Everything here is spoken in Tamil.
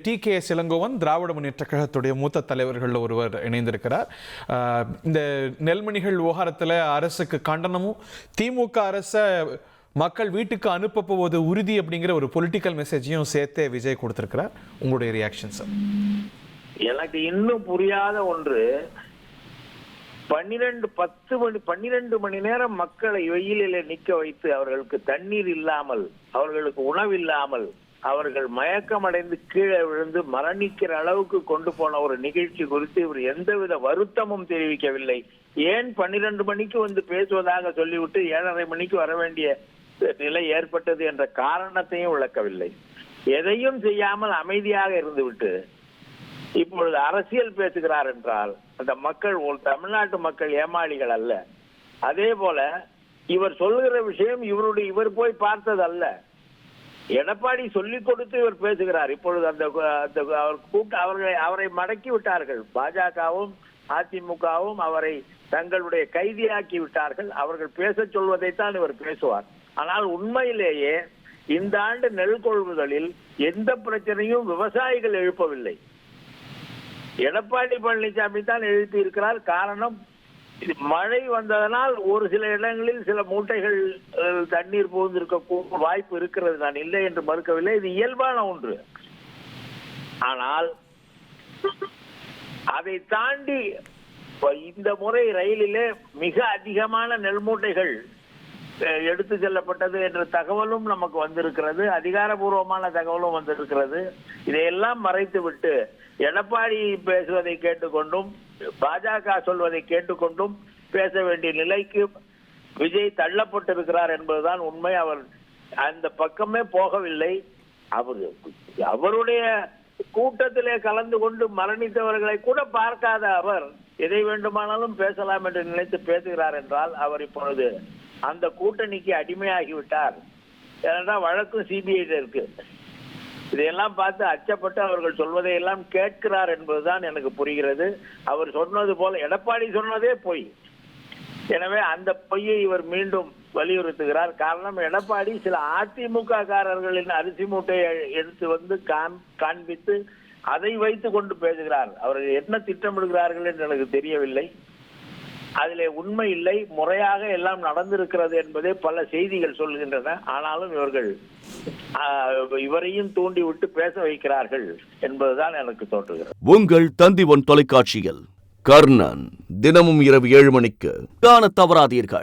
டி.கே.எஸ். இளங்கோவன் திராவிட முன்னேற்ற கழகத்துடைய மூத்த தலைவர்கள் ஒருவர் இணைந்திருக்கிறார். இந்த நெல்மணிகள் விவகாரத்தில் அரசுக்கு கண்டனமும், திமுக அரசை மக்கள் வீட்டுக்கு அனுப்ப போவது உறுதி அப்படிங்கிற ஒரு பொலிட்டிக்கல் மெசேஜையும் சேர்த்தே விஜய் கொடுத்திருக்கிறார். உங்களுடைய ரியாக்ஷன் சார்? எனக்கு இன்னும் புரியாத ஒன்று, 12 மணி நேரம் மக்களை வெயிலில் நிற்க வைத்து அவர்களுக்கு தண்ணீர் இல்லாமல், அவர்களுக்கு உணவு இல்லாமல், அவர்கள் மயக்கமடைந்து கீழே விழுந்து மரணிக்கிற அளவுக்கு கொண்டு போன ஒரு நிகழ்ச்சி குறித்து இவர் எந்தவித வருத்தமும் தெரிவிக்கவில்லை. ஏன் 12 மணிக்கு வந்து பேசுவதாக சொல்லிவிட்டு 7:30 மணிக்கு வர வேண்டிய நிலை ஏற்பட்டது என்ற காரணத்தையும் விளக்கவில்லை. எதையும் செய்யாமல் அமைதியாக இருந்துவிட்டு இப்பொழுது அரசியல் பேசுகிறார் என்றால் அந்த மக்கள், தமிழ்நாட்டு மக்கள் ஏமாளிகள் அல்ல. அதே போல இவர் சொல்லுகிற விஷயம் இவர் போய் பார்த்தது அல்ல. எடப்பாடி சொல்லிக் கொடுத்து இவர் பேசுகிறார். இப்பொழுது அவரை மடக்கி விட்டார்கள். பாஜகவும் அதிமுகவும் அவரை தங்களுடைய கைதியாக்கி விட்டார்கள். அவர்கள் பேச சொல்வதைத்தான் இவர் பேசுவார். ஆனால் உண்மையிலேயே இந்த ஆண்டு நெல் கொள்முதலில் எந்த பிரச்சனையும் விவசாயிகள் எழுப்பவில்லை. எடப்பாடி பழனிசாமி தான் எழுப்பி இருக்கிறார். காரணம், மழை வந்ததனால் ஒரு சில இடங்களில் சில மூட்டைகள் தண்ணீர் புகுந்திருக்க வாய்ப்பு இருக்கிறது. நான் இல்லை என்று மறுக்கவில்லை, இது இயல்பான ஒன்று. ஆனால் அதை தாண்டி இந்த முறை ரயிலிலே மிக அதிகமான நெல் மூட்டைகள் எடுத்து செல்லப்பட்டது என்ற தகவலும் நமக்கு வந்திருக்கிறது. அதிகாரபூர்வமான தகவலும் வந்திருக்கிறது. இதையெல்லாம் மறைத்து விட்டு எடப்பாடி பேசுவதை கேட்டுக்கொண்டும் பாஜக சொல்வதை கேட்டுக்கொண்டும் பேச வேண்டிய நிலைக்கு விஜய் தள்ளப்பட்டிருக்கிறார் என்பதுதான் உண்மை. அவர் அந்த பக்கமே போகவில்லை. அவருடைய கூட்டத்திலே கலந்து கொண்டு மரணித்தவர்களை கூட பார்க்காத அவர் எதை வேண்டுமானாலும் பேசலாம் என்று நினைத்து பேசுகிறார் என்றால் அவர் இப்பொழுது அந்த கூட்டணிக்கு அடிமையாகிவிட்டார். ஏனென்றால் வழக்கும் சிபிஐ இருக்கு. இதையெல்லாம் பார்த்து அச்சப்பட்டு அவர்கள் சொல்வதையெல்லாம் கேட்கிறார் என்பதுதான் எனக்கு புரிகிறது. அவர் சொன்னது போல எடப்பாடி சொன்னதே பொய். எனவே அந்த பொய்யை இவர் மீண்டும் வலியுறுத்துகிறார். காரணம், எடப்பாடி சில அதிமுக காரர்களின் அரிசி மூட்டையை எடுத்து வந்து காண்பித்து அதை வைத்துக் கொண்டு பேசுகிறார். அவர்கள் என்ன திட்டமிடுகிறார்கள் என்று எனக்கு தெரியவில்லை. அதிலே உண்மை இல்லை, முறையாக எல்லாம் நடந்திருக்கிறது என்பதே பல செய்திகள் சொல்கின்றன. ஆனாலும் இவரையும் தூண்டிவிட்டு பேச வைக்கிறார்கள் என்பதுதான் எனக்கு தோன்றுகிறது. உங்கள் தந்தி ஒன் தொலைக்காட்சியில் கர்ணன் தினமும் இரவு 7 மணிக்கு காண தவறாதீர்கள்.